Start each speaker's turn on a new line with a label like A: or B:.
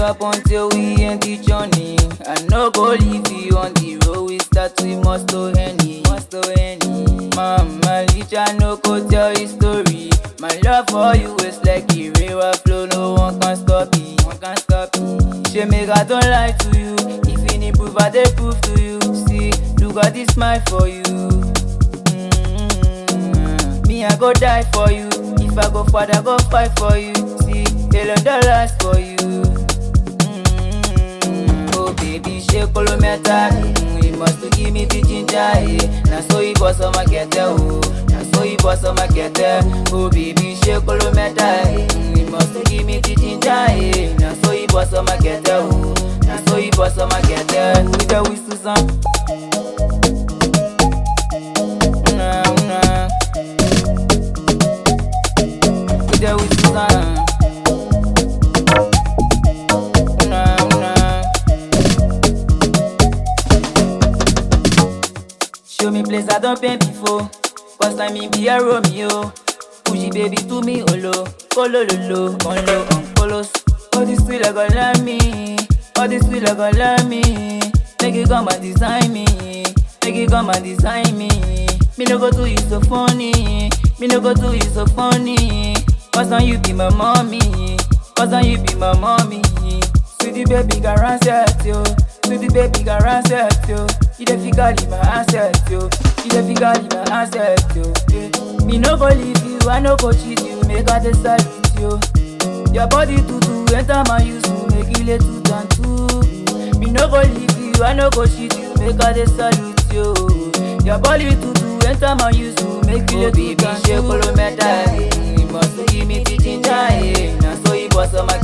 A: up until we end the journey. I no go leave you on the road. We start we must to any. Mama, Licha no go tell his story. My love for you is like a river flow. No one can stop it. She make I don't lie to you. If you need proof, I dey prove to you. See, look at this smile for you. Me, I go die for you. If I go far, I go fight for you. See, $1,000 for you. Oh baby, shake kolometa. You must to give me the ginger. Now so you boss on my kettle. Now so you boss on my kettle. Oh baby, shake kolometa. You must to give me the ginger. Now so you boss on my kettle. Now so you boss on my kettle. With the whistle song. With the whistle song. Show me place I don't pay before. Cause time me be a Romeo. Pussy baby to me olo. Colo lolo. On low on colos. All this sweet like gon' love me. All this sweet like gon' love me. Make it come and design me. Make it come and design me. Me no go do you so funny. Me no go do you so funny. Cause now you be my mommy. Cause now you be my mommy. Sweetie baby got ransacked yo. Sweetie baby got ransacked yo. You dey figure my asset yo. You dey figure my asset yo. Yeah. Me no go leave you, I no go cheat you. Make I dey salute you. Your body to enter my use to make it late 2 and 2. Me no go leave you, I no go cheat you. Make I dey salute you. Your body to enter my use to make it late 2 and 2. Oh baby, shake kolometa. You must give me the ginger. Now so you boss on my